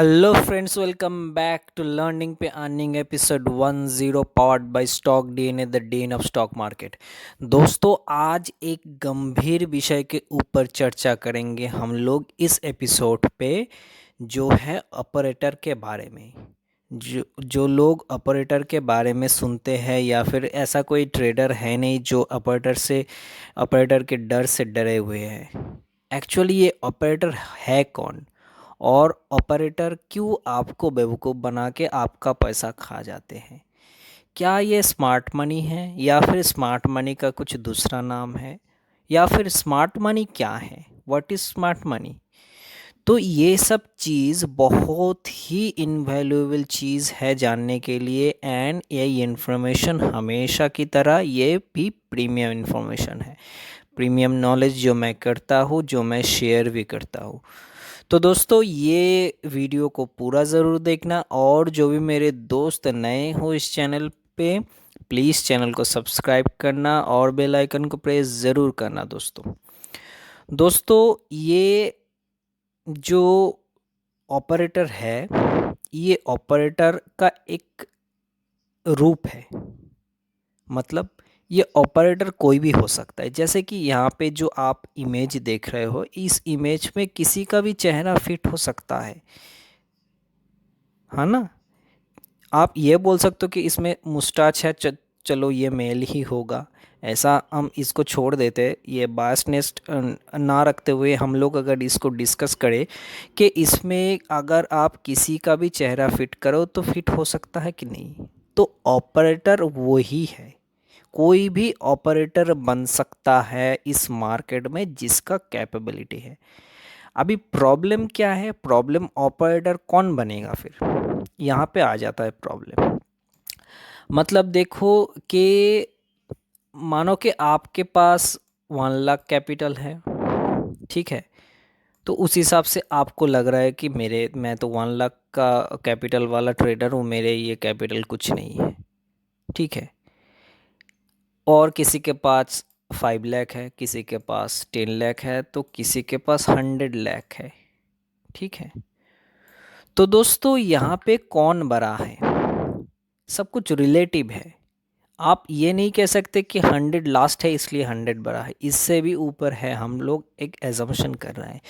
Hello friends, welcome back to learning पे earning episode 10 powered by stock DNA the dean of stock market. दोस्तों, आज एक गंभीर विषय के ऊपर चर्चा करेंगे हम लोग इस एपिसोड पे, जो है ऑपरेटर के बारे में। जो जो लोग ऑपरेटर के बारे में सुनते हैं, या फिर ऐसा कोई ट्रेडर है नहीं जो ऑपरेटर के डर से डरे हुए हैं। एक्चुअली ये ऑपरेटर है कौन, और ऑपरेटर क्यों आपको बेवकूफ़ बना के आपका पैसा खा जाते हैं? क्या ये स्मार्ट मनी है, या फिर स्मार्ट मनी का कुछ दूसरा नाम है, या फिर स्मार्ट मनी क्या है? What is smart money? तो ये सब चीज़ बहुत ही इनवैल्यूएबल चीज़ है जानने के लिए। एंड ये इन्फॉर्मेशन हमेशा की तरह ये भी प्रीमियम इन्फॉर्मेशन है, प्रीमियम नॉलेज जो मैं करता हूँ, जो मैं शेयर भी करता हूँ। तो दोस्तों, ये वीडियो को पूरा ज़रूर देखना, और जो भी मेरे दोस्त नए हो इस चैनल पे, प्लीज़ चैनल को सब्सक्राइब करना और बेल आइकन को प्रेस ज़रूर करना। दोस्तों, ये जो ऑपरेटर है, ये ऑपरेटर का एक रूप है। मतलब ये ऑपरेटर कोई भी हो सकता है। जैसे कि यहाँ पे जो आप इमेज देख रहे हो, इस इमेज में किसी का भी चेहरा फिट हो सकता है ना। आप ये बोल सकते हो कि इसमें मुस्टाच है, चलो ये मेल ही होगा। ऐसा हम इसको छोड़ देते, ये बायसनेस ना रखते हुए हम लोग अगर इसको डिस्कस करें कि इसमें अगर आप किसी का भी चेहरा फिट करो तो फिट हो सकता है कि नहीं। तो ऑपरेटर वही है, कोई भी ऑपरेटर बन सकता है इस मार्केट में जिसका कैपेबिलिटी है। अभी प्रॉब्लम क्या है? प्रॉब्लम ऑपरेटर कौन बनेगा फिर, यहाँ पे आ जाता है प्रॉब्लम। मतलब देखो कि मानो कि आपके पास 1 लाख कैपिटल है, ठीक है। तो उस हिसाब से आपको लग रहा है कि मैं तो 1 लाख का कैपिटल वाला ट्रेडर हूँ, मेरे ये कैपिटल कुछ नहीं है, ठीक है। और किसी के पास 5 लाख है, किसी के पास 10 लाख है, तो किसी के पास 100 लाख है, ठीक है। तो दोस्तों, यहाँ पे कौन बड़ा है? सब कुछ रिलेटिव है। आप ये नहीं कह सकते कि 100 लास्ट है इसलिए 100 बड़ा है, इससे भी ऊपर है। हम लोग एक एजम्पशन कर रहे हैं।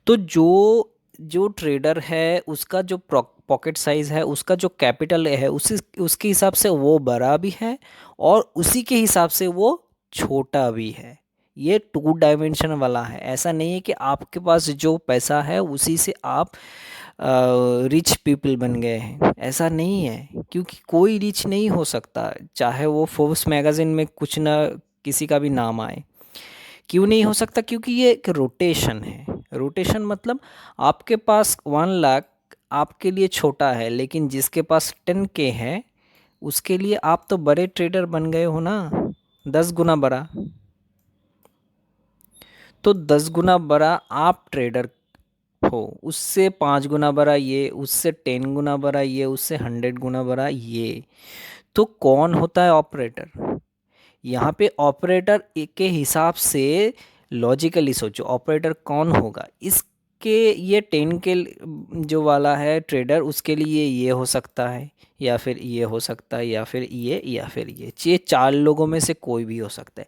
तो जो जो ट्रेडर है उसका जो पॉकेट साइज है, उसका जो कैपिटल है, उसी उसके हिसाब से वो बड़ा भी है, और उसी के हिसाब से वो छोटा भी है। ये 2 डायमेंशन वाला है। ऐसा नहीं है कि आपके पास जो पैसा है उसी से आप रिच पीपल बन गए हैं, ऐसा नहीं है। क्योंकि कोई रिच नहीं हो सकता, चाहे वो फोर्ब्स मैगजीन में कुछ ना किसी का भी नाम आए। क्यों नहीं हो सकता? क्योंकि ये एक रोटेशन है। रोटेशन मतलब आपके पास 1 लाख आपके लिए छोटा है, लेकिन जिसके पास 10K है उसके लिए आप तो बड़े ट्रेडर बन गए हो ना, 10 गुना बड़ा। तो 10 गुना बड़ा आप ट्रेडर हो, उससे 5 गुना बड़ा ये, उससे 10 गुना बड़ा ये, उससे 100 गुना बड़ा ये। तो कौन होता है ऑपरेटर? यहाँ पे ऑपरेटर के हिसाब से लॉजिकली सोचो, ऑपरेटर कौन होगा इसके। ये 10 के जो वाला है ट्रेडर, उसके लिए ये हो सकता है, या फिर ये हो सकता है, या फिर ये, या फिर ये 4 लोगों में से कोई भी हो सकता है।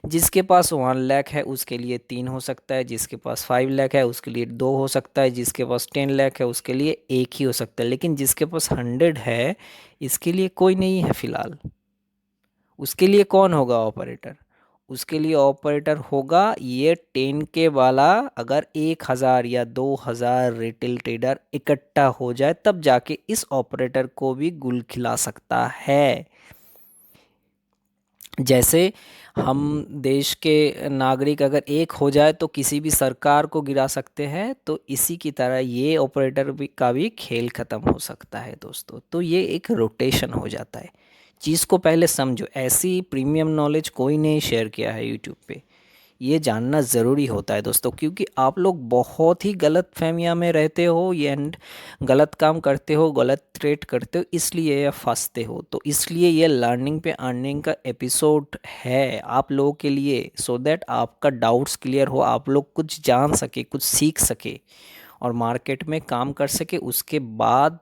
जिसके पास 1 लाख है उसके लिए 3 हो सकता है, जिसके पास 5 लाख है उसके लिए 2 हो सकता है, जिसके पास 10 लाख है उसके लिए 1 ही हो सकता है। लेकिन जिसके पास 100 है इसके लिए कोई नहीं है फिलहाल। उसके लिए कौन होगा ऑपरेटर? उसके लिए ऑपरेटर होगा ये 10K वाला। अगर 1,000 या 2,000 रिटेल ट्रेडर इकट्ठा हो जाए तब जाके इस ऑपरेटर को भी गुल खिला सकता है। जैसे हम देश के नागरिक अगर एक हो जाए तो किसी भी सरकार को गिरा सकते हैं, तो इसी की तरह ये ऑपरेटर भी का भी खेल ख़त्म हो सकता है दोस्तों। तो ये एक रोटेशन हो जाता है। चीज़ को पहले समझो, ऐसी प्रीमियम नॉलेज कोई नहीं शेयर किया है यूट्यूब पे। ये जानना ज़रूरी होता है दोस्तों, क्योंकि आप लोग बहुत ही गलत फहमियाँ में रहते हो, एंड गलत काम करते हो, गलत ट्रेड करते हो, इसलिए ये फंसते हो। तो इसलिए ये लर्निंग पे अर्निंग का एपिसोड है आप लोगों के लिए, सो दैट आपका डाउट्स क्लियर हो, आप लोग कुछ जान सके, कुछ सीख सके। और मार्केट में काम कर सके, उसके बाद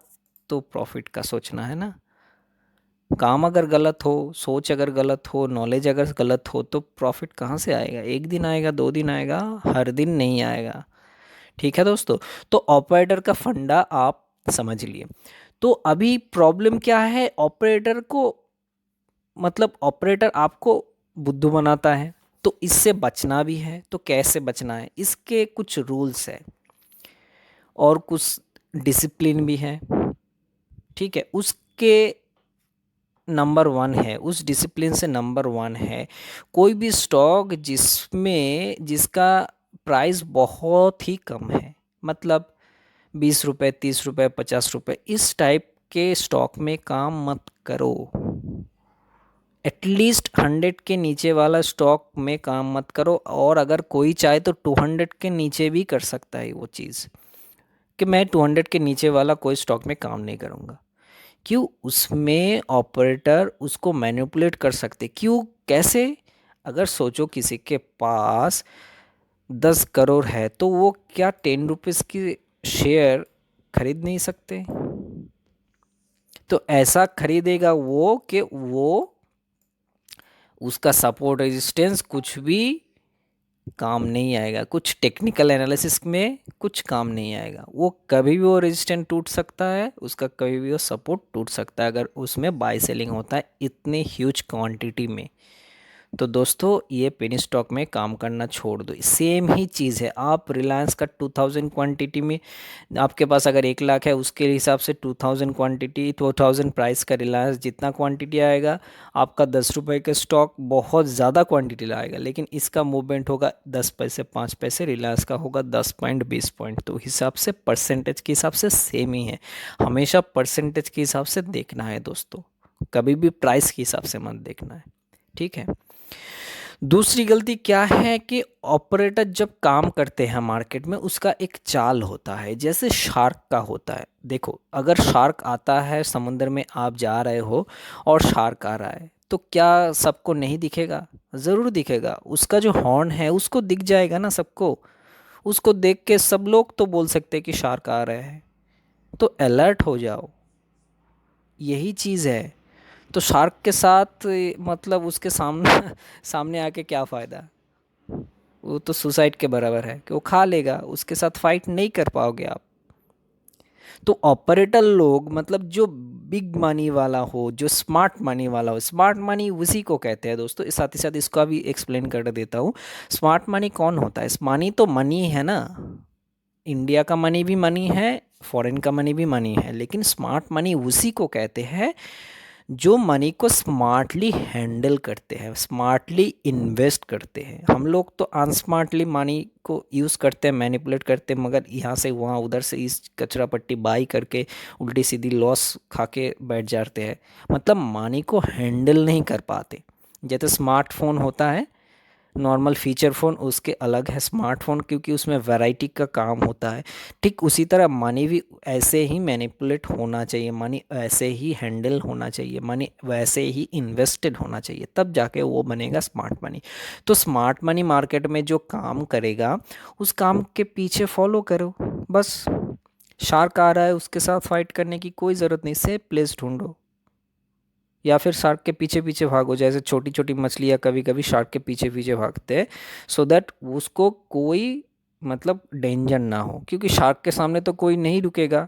तो प्रॉफिट का सोचना है ना। काम अगर गलत हो, सोच अगर गलत हो, नॉलेज अगर गलत हो, तो प्रॉफिट कहाँ से आएगा? एक दिन आएगा, 2 दिन आएगा, हर दिन नहीं आएगा। ठीक है दोस्तों। तो ऑपरेटर का फंडा आप समझ लिए। तो अभी प्रॉब्लम क्या है? ऑपरेटर को, मतलब ऑपरेटर आपको बुद्धू बनाता है, तो इससे बचना भी है। तो कैसे बचना है? इसके कुछ रूल्स है और कुछ डिसिप्लिन भी है। ठीक है, उसके नंबर 1 है, उस डिसिप्लिन से नंबर 1 है, कोई भी स्टॉक जिसका प्राइस बहुत ही कम है, मतलब 20 रुपए, 30 रुपए, 50 रुपए, इस टाइप के स्टॉक में काम मत करो। एटलीस्ट 100 के नीचे वाला स्टॉक में काम मत करो। और अगर कोई चाहे तो 200 के नीचे भी कर सकता है वो चीज़, कि मैं 200 के नीचे वाला कोई स्टॉक में काम नहीं करूँगा। क्यों? उसमें ऑपरेटर उसको मैनिपुलेट कर सकते। क्यों? कैसे? अगर सोचो किसी के पास 10 करोड़ है, तो वो क्या 10 रुपीज़ की शेयर खरीद नहीं सकते? तो ऐसा खरीदेगा वो कि वो, उसका सपोर्ट रेजिस्टेंस कुछ भी काम नहीं आएगा, कुछ टेक्निकल एनालिसिस में कुछ काम नहीं आएगा। वो कभी भी वो रेजिस्टेंस टूट सकता है, उसका कभी भी वो सपोर्ट टूट सकता है, अगर उसमें बाय सेलिंग होता है इतने ह्यूज क्वांटिटी में। तो दोस्तों, ये पेनी स्टॉक में काम करना छोड़ दो। सेम ही चीज़ है, आप रिलायंस का 2000 क्वांटिटी में, आपके पास अगर 1 लाख है, उसके हिसाब से 2000 क्वांटिटी, 2000 प्राइस का रिलायंस जितना क्वांटिटी आएगा, आपका 10 रुपए का स्टॉक बहुत ज़्यादा क्वांटिटी लाएगा, लेकिन इसका मूवमेंट होगा 10 पैसे, 5 पैसे, रिलायंस का होगा 10 पॉइंट, 20 पॉइंट। तो हिसाब से, परसेंटेज के हिसाब से सेम ही है। हमेशा परसेंटेज के हिसाब से देखना है दोस्तों, कभी भी प्राइस के हिसाब से मत देखना है। ठीक है। दूसरी गलती क्या है कि ऑपरेटर जब काम करते हैं मार्केट में, उसका एक चाल होता है, जैसे शार्क का होता है। देखो, अगर शार्क आता है समुद्र में, आप जा रहे हो और शार्क आ रहा है, तो क्या सबको नहीं दिखेगा? ज़रूर दिखेगा। उसका जो हॉर्न है उसको दिख जाएगा ना सबको। उसको देख के सब लोग तो बोल सकते हैं कि शार्क आ रहे हैं। तो अलर्ट हो जाओ, यही चीज़ है। तो शार्क के साथ, मतलब उसके सामने सामने आके क्या फ़ायदा? वो तो सुसाइड के बराबर है कि वो खा लेगा, उसके साथ फाइट नहीं कर पाओगे आप। तो ऑपरेटर लोग, मतलब जो बिग मनी वाला हो, जो स्मार्ट मनी वाला हो, स्मार्ट मनी उसी को कहते हैं दोस्तों। इस साथ ही साथ इसका भी एक्सप्लेन कर देता हूँ। स्मार्ट मनी कौन होता है? मनी तो मनी है ना, इंडिया का मनी भी मनी है, फॉरेन का मनी भी मनी है, लेकिन स्मार्ट मनी उसी को कहते हैं जो मनी को स्मार्टली हैंडल करते हैं, स्मार्टली इन्वेस्ट करते हैं। हम लोग तो अनस्मार्टली मनी को यूज़ करते हैं, मैनिपुलेट करते हैं, मगर यहाँ से वहाँ, उधर से इस कचरा पट्टी बाई करके उल्टी सीधी लॉस खा के बैठ जाते हैं। मतलब मनी को हैंडल नहीं कर पाते। जैसे स्मार्टफोन होता है, नॉर्मल फीचर फ़ोन, उसके अलग है स्मार्टफोन, क्योंकि उसमें वैरायटी का काम होता है। ठीक उसी तरह मनी भी ऐसे ही मैनिपुलेट होना चाहिए, मनी ऐसे ही हैंडल होना चाहिए, मनी वैसे ही इन्वेस्टेड होना चाहिए, तब जाके वो बनेगा स्मार्ट मनी। तो स्मार्ट मनी मार्केट में जो काम करेगा, उस काम के पीछे फॉलो करो बस। शार्क आ रहा है, उसके साथ फाइट करने की कोई ज़रूरत नहीं, सेफ प्लेस ढूंढो, या फिर शार्क के पीछे पीछे भागो। जैसे छोटी छोटी मछलियाँ कभी कभी शार्क के पीछे पीछे भागते हैं, सो दैट उसको कोई, मतलब डेंजर ना हो, क्योंकि शार्क के सामने तो कोई नहीं रुकेगा,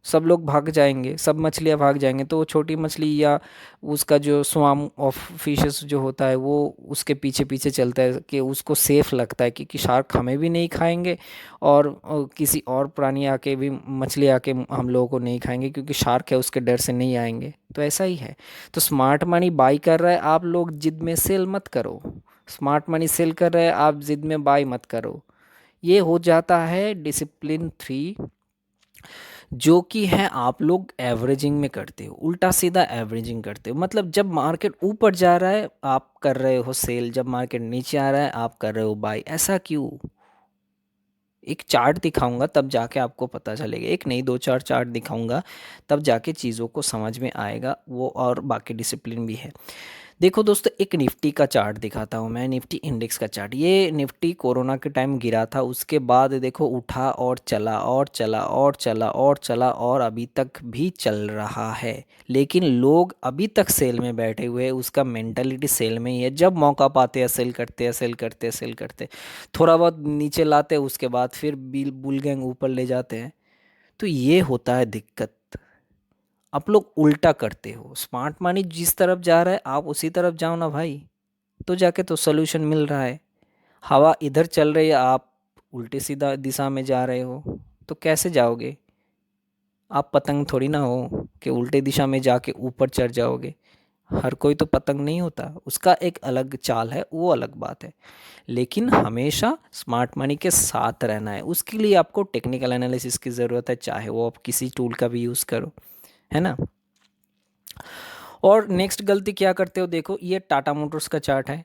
सब लोग भाग जाएंगे, सब मछलियाँ भाग जाएंगे, तो वो छोटी मछली या उसका जो स्वार्म ऑफ फिशेस जो होता है, वो उसके पीछे पीछे चलता है, कि उसको सेफ लगता है कि शार्क हमें भी नहीं खाएंगे, और किसी और प्राणी आके भी, मछली आके हम लोगों को नहीं खाएंगे, क्योंकि शार्क है, उसके डर से नहीं आएंगे। तो ऐसा ही है। तो स्मार्ट मनी बाई कर रहा है, आप लोग जिद में सेल मत करो। स्मार्ट मनी सेल कर रहा है, आप जिद में बाई मत करो। ये हो जाता है डिसिप्लिन 3, जो कि है आप लोग एवरेजिंग में करते हो, उल्टा सीधा एवरेजिंग करते हो। मतलब जब मार्केट ऊपर जा रहा है आप कर रहे हो सेल, जब मार्केट नीचे आ रहा है आप कर रहे हो बाय। ऐसा क्यों? एक चार्ट दिखाऊंगा तब जाके आपको पता चलेगा, एक नहीं, 2 4 चार्ट दिखाऊंगा, तब जाके चीज़ों को समझ में आएगा वो, और बाकी डिसिप्लिन भी है। देखो दोस्तों, एक निफ्टी का चार्ट दिखाता हूँ मैं, निफ्टी इंडेक्स का चार्ट। ये निफ्टी कोरोना के टाइम गिरा था, उसके बाद देखो उठा और चला और चला और चला और चला और अभी तक भी चल रहा है। लेकिन लोग अभी तक सेल में बैठे हुए हैं, उसका मेंटालिटी सेल में ही है। जब मौका पाते हैं सेल करते हैं, सेल करते हैं, सेल करते, थोड़ा बहुत नीचे लाते हैं, उसके बाद फिर बिल बुल गैंग ऊपर ले जाते हैं। तो ये होता है दिक्कत। आप लोग उल्टा करते हो, स्मार्ट मनी जिस तरफ जा रहा है आप उसी तरफ जाओ ना भाई, तो जाके तो सोल्यूशन मिल रहा है। हवा इधर चल रही है, आप उल्टी सीधा दिशा में जा रहे हो, तो कैसे जाओगे? आप पतंग थोड़ी ना हो कि उल्टे दिशा में जाके ऊपर चढ़ जाओगे। हर कोई तो पतंग नहीं होता, उसका एक अलग चाल है, वो अलग बात है। लेकिन हमेशा स्मार्ट मनी के साथ रहना है, उसके लिए आपको टेक्निकल एनालिसिस की ज़रूरत है, चाहे वो आप किसी टूल का भी यूज़ करो, है ना। और नेक्स्ट गलती क्या करते हो, देखो ये टाटा मोटर्स का चार्ट है।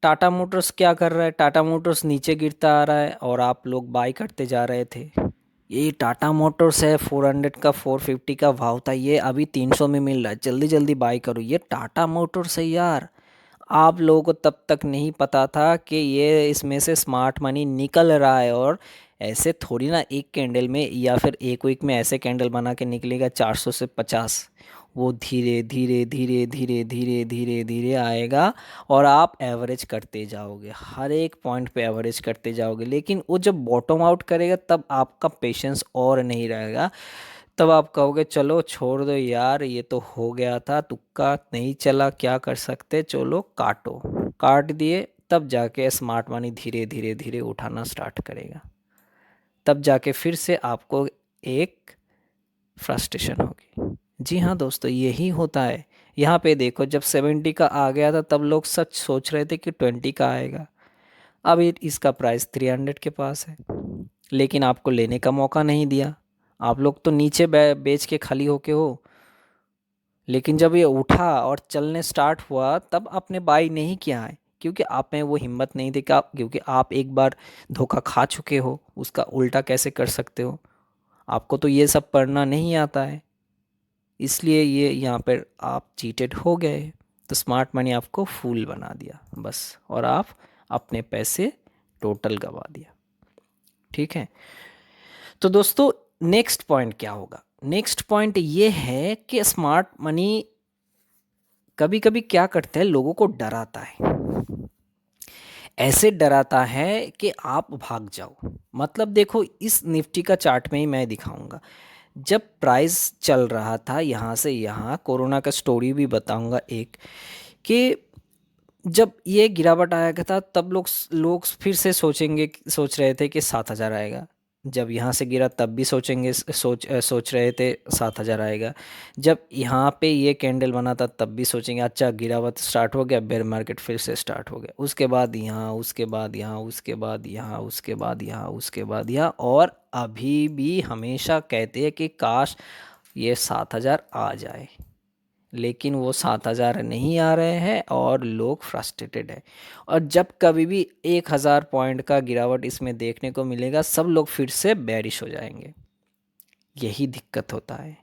टाटा मोटर्स क्या कर रहा है, टाटा मोटर्स नीचे गिरता आ रहा है और आप लोग बाई करते जा रहे थे। ये टाटा मोटर्स है, 400 का 450 का भाव था, ये अभी 300 में मिल रहा है, जल्दी जल्दी बाई करो। ये टाटा मोटर्स है यार। आप लोगों को तब तक नहीं पता था कि ये इसमें से स्मार्ट मनी निकल रहा है। और ऐसे थोड़ी ना एक कैंडल में या फिर एक वीक में ऐसे कैंडल बना के निकलेगा 400 से 50। वो धीरे धीरे धीरे धीरे धीरे धीरे धीरे आएगा और आप एवरेज करते जाओगे, हर एक पॉइंट पे एवरेज करते जाओगे। लेकिन वो जब बॉटम आउट करेगा तब आपका पेशेंस और नहीं रहेगा। तब आप कहोगे चलो छोड़ दो यार, ये तो हो गया था, तुक्का नहीं चला, क्या कर सकते, चलो काटो। काट दिए, तब जाके स्मार्ट मनी धीरे धीरे धीरे उठाना स्टार्ट करेगा। तब जाके फिर से आपको एक फ्रस्ट्रेशन होगी। जी हाँ दोस्तों, यही होता है। यहाँ पे देखो, जब 70 का आ गया था तब लोग सच सोच रहे थे कि 20 का आएगा। अब इसका प्राइस 300 के पास है, लेकिन आपको लेने का मौका नहीं दिया। आप लोग तो नीचे बेच के खाली होके हो। लेकिन जब ये उठा और चलने स्टार्ट हुआ तब आपने बाई नहीं किया है, क्योंकि आप में वो हिम्मत नहीं थी कि क्योंकि आप एक बार धोखा खा चुके हो, उसका उल्टा कैसे कर सकते हो। आपको तो ये सब पढ़ना नहीं आता है, इसलिए ये यहाँ पर आप चीटेड हो गए। तो स्मार्ट मनी आपको फूल बना दिया बस, और आप अपने पैसे टोटल गवा दिया। ठीक है। तो दोस्तों, नेक्स्ट पॉइंट क्या होगा? नेक्स्ट पॉइंट ये है कि स्मार्ट मनी कभी कभी क्या करता है, लोगों को डराता है। ऐसे डराता है कि आप भाग जाओ। मतलब देखो, इस निफ्टी का चार्ट में ही मैं दिखाऊंगा। जब प्राइस चल रहा था यहाँ से यहाँ, कोरोना का स्टोरी भी बताऊंगा एक, कि जब ये गिरावट आया था तब लोग फिर से सोच रहे थे कि 7,000 आएगा। जब यहाँ से गिरा तब भी सोच रहे थे 7,000 आएगा। जब यहाँ पे ये कैंडल बना था तब भी सोचेंगे अच्छा गिरावट स्टार्ट हो गया, बेयर मार्केट फिर से स्टार्ट हो गया। उसके बाद यहाँ, उसके बाद यहाँ, उसके बाद यहाँ, उसके बाद यहाँ, उसके बाद यहाँ, और अभी भी हमेशा कहते हैं कि काश ये 7,000 आ जाए। लेकिन वो 7,000 नहीं आ रहे हैं और लोग फ्रस्ट्रेटेड है। और जब कभी भी 1,000 पॉइंट का गिरावट इसमें देखने को मिलेगा, सब लोग फिर से बेरिश हो जाएंगे। यही दिक्कत होता है।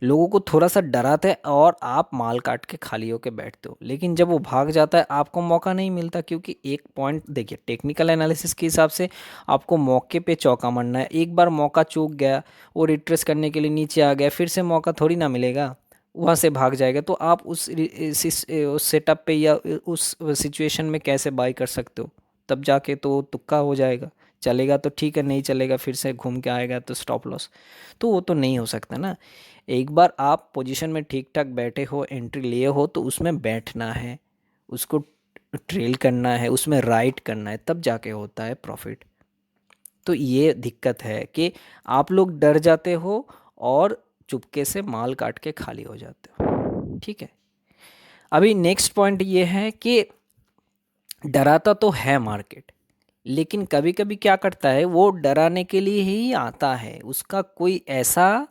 लोगों को थोड़ा सा डराते हैं और आप माल काट के खाली होके बैठते हो, लेकिन जब वो भाग जाता है आपको मौका नहीं मिलता। क्योंकि एक पॉइंट देखिए, टेक्निकल एनालिसिस के हिसाब से आपको मौके पे चौका मारना है। एक बार मौका चूक गया, वो रिट्रेस करने के लिए नीचे आ गया, फिर से मौका थोड़ी ना मिलेगा, वहाँ से भाग जाएगा। तो आप उस सेटअप पे या उस सिचुएशन में कैसे बाई कर सकते हो? तब जाके तो तुक्का हो जाएगा। चलेगा तो ठीक है, नहीं चलेगा फिर से घूम के आएगा तो स्टॉप लॉस। तो वो तो नहीं हो सकता ना। एक बार आप पोजीशन में ठीक ठाक बैठे हो, एंट्री लिए हो, तो उसमें बैठना है, उसको ट्रेल करना है, उसमें राइट करना है, तब जाके होता है प्रॉफिट। तो ये दिक्कत है कि आप लोग डर जाते हो और चुपके से माल काट के खाली हो जाते हो। ठीक है। अभी नेक्स्ट पॉइंट ये है कि डराता तो है मार्केट, लेकिन कभी कभी क्या करता है, वो डराने के लिए ही आता है। उसका कोई ऐसा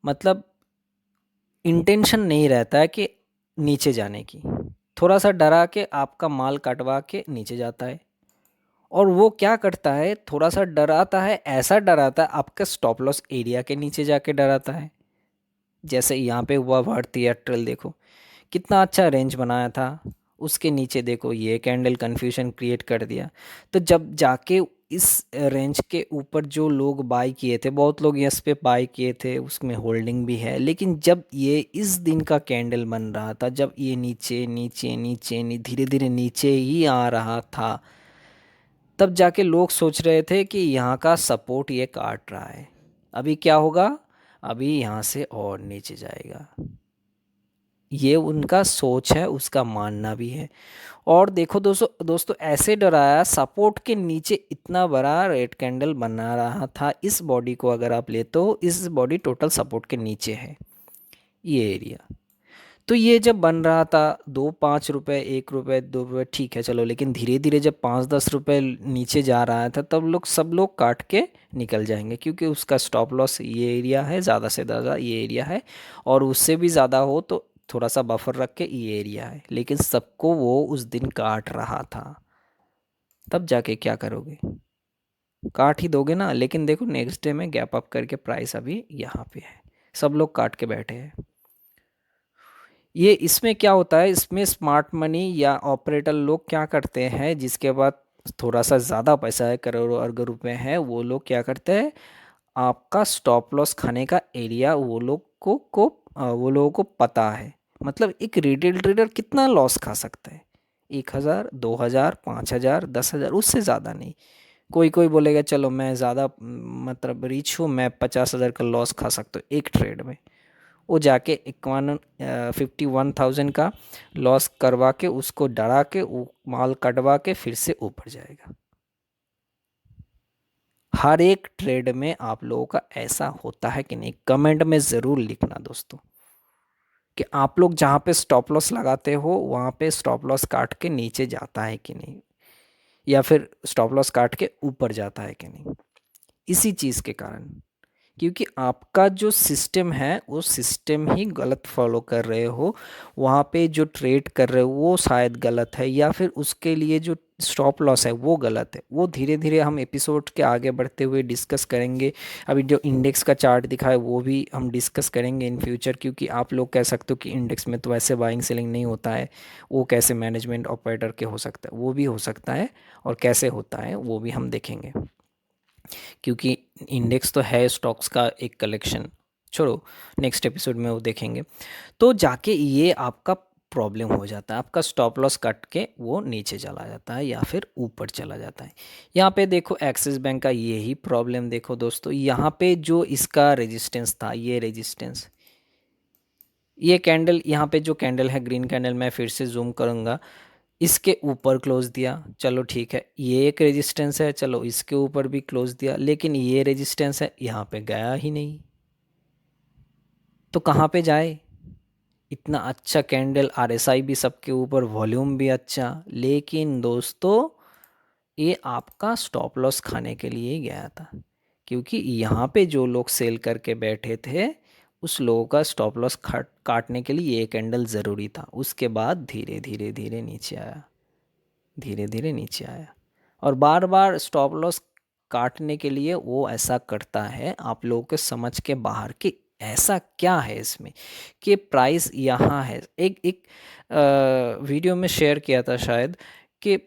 मतलब इंटेंशन नहीं रहता है कि नीचे जाने की। थोड़ा सा डरा के आपका माल कटवा के नीचे जाता है। और वो क्या करता है, थोड़ा सा डराता है, ऐसा डराता है आपका स्टॉप लॉस एरिया के नीचे जाके डराता है। जैसे यहाँ पे हुआ भारती एयरटेल, देखो कितना अच्छा रेंज बनाया था, उसके नीचे देखो ये कैंडल कंफ्यूजन क्रिएट कर दिया। तो जब जाके इस रेंज के ऊपर जो लोग बाय किए थे, बहुत लोग यस पे बाय किए थे, उसमें होल्डिंग भी है, लेकिन जब ये इस दिन का कैंडल बन रहा था, जब ये नीचे नीचे नीचे धीरे धीरे नीचे ही आ रहा था, तब जाके लोग सोच रहे थे कि यहाँ का सपोर्ट ये काट रहा है, अभी क्या होगा, अभी यहाँ से और नीचे जाएगा। ये उनका सोच है, उसका मानना भी है। और देखो दोस्तों दोस्तों ऐसे डराया, सपोर्ट के नीचे इतना बड़ा रेड कैंडल बना रहा था। इस बॉडी को अगर आप ले तो इस बॉडी टोटल सपोर्ट के नीचे है, ये एरिया। तो ये जब बन रहा था, 2-5 रुपए, 1 रुपए, 2 रुपए, ठीक है चलो, लेकिन धीरे धीरे जब 5-10 रुपए नीचे जा रहा था, तब सब लोग काट के निकल जाएंगे, क्योंकि उसका स्टॉप लॉस ये एरिया है, ज़्यादा से ज़्यादा ये एरिया है, और उससे भी ज़्यादा हो तो थोड़ा सा बफर रख के ये एरिया है, लेकिन सबको वो उस दिन काट रहा था। तब जाके क्या करोगे, काट ही दोगे ना। लेकिन देखो नेक्स्ट डे में गैप अप करके प्राइस अभी यहाँ पे है, सब लोग काट के बैठे हैं। ये इसमें क्या होता है, इसमें स्मार्ट मनी या ऑपरेटर लोग क्या करते हैं, जिसके पास थोड़ा सा ज़्यादा पैसा है, करोड़ों अरबों रुपए हैं, वो लोग क्या करते हैं, आपका स्टॉप लॉस खाने का एरिया वो लोगों को पता है। मतलब एक रिटेल ट्रेडर कितना लॉस खा सकता है, 1,000, 2,000, 5,000, 10,000, उससे ज़्यादा नहीं। कोई कोई बोलेगा चलो मैं ज़्यादा मतलब रिच हूँ, मैं 50,000 का लॉस खा सकता हूँ एक ट्रेड में। वो जाके 51,000 का लॉस करवा के, उसको डरा के, वो माल कटवा के फिर से ऊपर जाएगा। हर एक ट्रेड में आप लोगों का ऐसा होता है कि नहीं, कमेंट में ज़रूर लिखना दोस्तों, कि आप लोग जहाँ पे स्टॉप लॉस लगाते हो वहाँ पे स्टॉप लॉस काट के नीचे जाता है कि नहीं, या फिर स्टॉप लॉस काट के ऊपर जाता है कि नहीं। इसी चीज़ के कारण, क्योंकि आपका जो सिस्टम है वो सिस्टम ही गलत फॉलो कर रहे हो, वहाँ पे जो ट्रेड कर रहे हो वो शायद गलत है, या फिर उसके लिए जो स्टॉप लॉस है वो गलत है। वो धीरे धीरे हम एपिसोड के आगे बढ़ते हुए डिस्कस करेंगे। अभी जो इंडेक्स का चार्ट दिखा है वो भी हम डिस्कस करेंगे इन फ्यूचर, क्योंकि आप लोग कह सकते हो कि इंडेक्स में तो ऐसे बाइंग सेलिंग नहीं होता है, वो कैसे मैनेजमेंट ऑपरेटर के हो सकता है, वो भी हो सकता है, और कैसे होता है वो भी हम देखेंगे, क्योंकि इंडेक्स तो है स्टॉक्स का एक कलेक्शन। छोड़ो, नेक्स्ट एपिसोड में वो देखेंगे। तो जाके ये आपका प्रॉब्लम हो जाता है, आपका स्टॉप लॉस कट के वो नीचे चला जाता है या फिर ऊपर चला जाता है। यहाँ पे देखो एक्सिस बैंक का यही प्रॉब्लम देखो दोस्तों, यहाँ पे जो इसका रेजिस्टेंस था, ये रेजिस्टेंस, ये कैंडल, यहाँ पे जो कैंडल है ग्रीन कैंडल, मैं फिर से जूम करूँगा, इसके ऊपर क्लोज दिया, चलो ठीक है, ये एक रेजिस्टेंस है, चलो इसके ऊपर भी क्लोज दिया, लेकिन ये रेजिस्टेंस है, यहाँ पे गया ही नहीं, तो कहाँ पे जाए। इतना अच्छा कैंडल, आरएसआई भी सबके ऊपर, वॉल्यूम भी अच्छा, लेकिन दोस्तों ये आपका स्टॉप लॉस खाने के लिए ही गया था, क्योंकि यहाँ पे जो लोग सेल करके बैठे थे उस लोगों का स्टॉप लॉस काटने के लिए ये कैंडल ज़रूरी था। उसके बाद धीरे धीरे धीरे नीचे आया, धीरे धीरे नीचे आया, और बार बार स्टॉप लॉस काटने के लिए वो ऐसा करता है, आप लोगों के समझ के बाहर कि ऐसा क्या है इसमें, कि प्राइस यहाँ है। एक एक वीडियो में शेयर किया था शायद, कि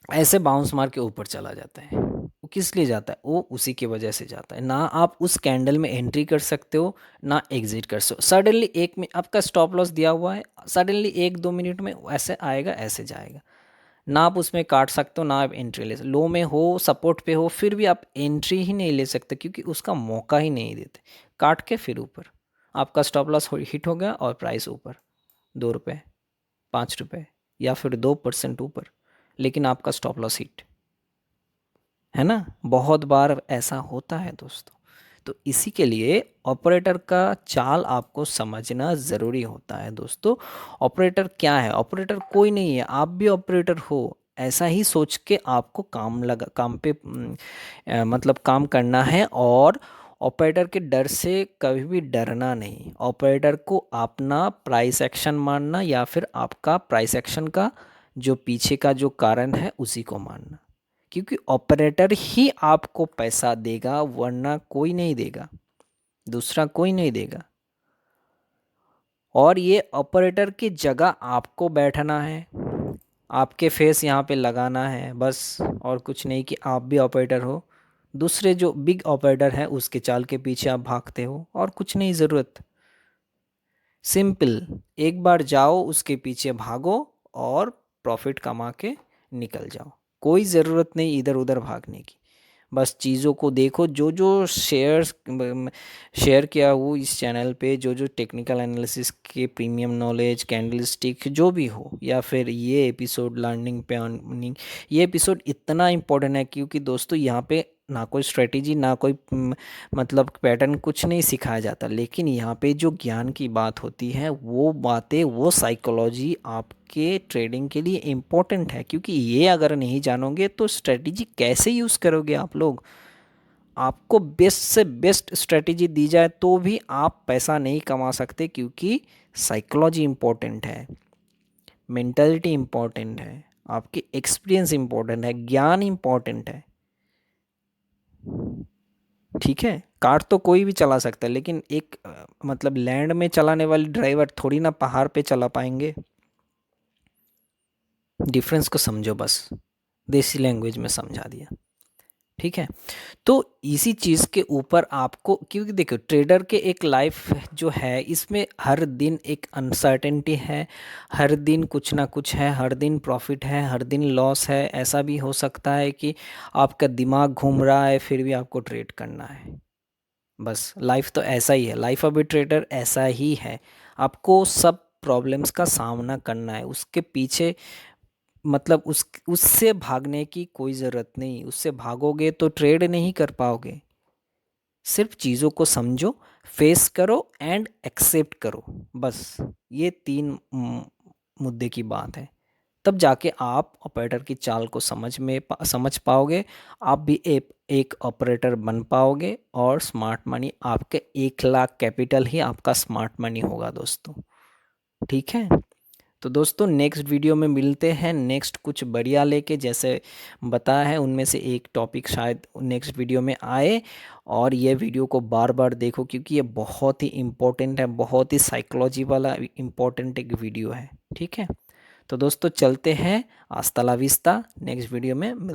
ऐसे बाउंस मार के ऊपर चला जाता है, वो किस लिए जाता है, वो उसी की वजह से जाता है। ना आप उस कैंडल में एंट्री कर सकते हो, ना एग्जिट कर सकते हो। सडनली एक में आपका स्टॉप लॉस दिया हुआ है, सडनली 1-2 मिनट में ऐसे आएगा, ऐसे जाएगा, ना आप उसमें काट सकते हो, ना आप एंट्री ले सकते। लो में हो, सपोर्ट पे हो, फिर भी आप एंट्री ही नहीं ले सकते, क्योंकि उसका मौका ही नहीं देते। काट के फिर ऊपर आपका स्टॉप लॉस हिट हो गया और प्राइस ऊपर 2 रुपये, 5 रुपये, या फिर 2% ऊपर, लेकिन आपका स्टॉप लॉस हिट है ना। बहुत बार ऐसा होता है दोस्तों। तो इसी के लिए ऑपरेटर का चाल आपको समझना ज़रूरी होता है दोस्तों। ऑपरेटर क्या है, ऑपरेटर कोई नहीं है, आप भी ऑपरेटर हो, ऐसा ही सोच के आपको काम पे मतलब काम करना है। और ऑपरेटर के डर से कभी भी डरना नहीं, ऑपरेटर को अपना प्राइस एक्शन मानना, या फिर आपका प्राइस एक्शन का जो पीछे का जो कारण है उसी को मानना, क्योंकि ऑपरेटर ही आपको पैसा देगा, वरना कोई नहीं देगा, दूसरा कोई नहीं देगा। और ये ऑपरेटर की जगह आपको बैठना है, आपके फेस यहाँ पे लगाना है बस, और कुछ नहीं कि आप भी ऑपरेटर हो, दूसरे जो बिग ऑपरेटर है उसके चाल के पीछे आप भागते हो, और कुछ नहीं ज़रूरत। सिंपल, एक बार जाओ उसके पीछे भागो और प्रॉफिट कमा के निकल जाओ। कोई ज़रूरत नहीं इधर उधर भागने की। बस चीज़ों को देखो, जो जो शेयर किया हो इस चैनल पे, जो जो टेक्निकल एनालिसिस के प्रीमियम नॉलेज, कैंडल स्टिक जो भी हो, या फिर ये एपिसोड लर्निंग पे अर्निंग, ये एपिसोड इतना इम्पोर्टेंट है क्योंकि दोस्तों यहाँ पे ना कोई स्ट्रेटेजी, ना कोई मतलब पैटर्न, कुछ नहीं सिखाया जाता, लेकिन यहाँ पे जो ज्ञान की बात होती है वो बातें, वो साइकोलॉजी आपके ट्रेडिंग के लिए इम्पोर्टेंट है, क्योंकि ये अगर नहीं जानोगे तो स्ट्रेटेजी कैसे यूज़ करोगे आप लोग। आपको बेस्ट से बेस्ट स्ट्रेटेजी दी जाए तो भी आप पैसा नहीं कमा सकते, क्योंकि साइकोलॉजी इम्पोर्टेंट है, मेंटालिटी इम्पोर्टेंट है, आपकी एक्सपीरियंस इम्पोर्टेंट है, ज्ञान इम्पोर्टेंट है। ठीक है, कार तो कोई भी चला सकता है, लेकिन एक मतलब लैंड में चलाने वाले ड्राइवर थोड़ी ना पहाड़ पे चला पाएंगे। डिफरेंस को समझो बस, देसी लैंग्वेज में समझा दिया। ठीक है, तो इसी चीज़ के ऊपर आपको, क्योंकि देखो ट्रेडर के एक लाइफ जो है इसमें हर दिन एक अनसर्टेनिटी है, हर दिन कुछ ना कुछ है, हर दिन प्रॉफिट है, हर दिन लॉस है। ऐसा भी हो सकता है कि आपका दिमाग घूम रहा है फिर भी आपको ट्रेड करना है। बस लाइफ तो ऐसा ही है, लाइफ ऑफ ए ट्रेडर ऐसा ही है। आपको सब प्रॉब्लम्स का सामना करना है, उसके पीछे मतलब उससे भागने की कोई ज़रूरत नहीं। उससे भागोगे तो ट्रेड नहीं कर पाओगे। सिर्फ चीज़ों को समझो, फेस करो एंड एक्सेप्ट करो, बस ये तीन मुद्दे की बात है। तब जाके आप ऑपरेटर की चाल को समझ पाओगे, आप भी एक ऑपरेटर बन पाओगे, और स्मार्ट मनी आपके 1 लाख कैपिटल ही आपका स्मार्ट मनी होगा दोस्तों। ठीक है, तो दोस्तों नेक्स्ट वीडियो में मिलते हैं, नेक्स्ट कुछ बढ़िया लेके, जैसे बताया है उनमें से एक टॉपिक शायद नेक्स्ट वीडियो में आए। और ये वीडियो को बार बार देखो क्योंकि ये बहुत ही इम्पोर्टेंट है, बहुत ही साइकोलॉजी वाला इम्पोर्टेंट एक वीडियो है। ठीक है, तो दोस्तों चलते हैं, आस्ता ला विस्ता, नेक्स्ट वीडियो में मिलते हैं।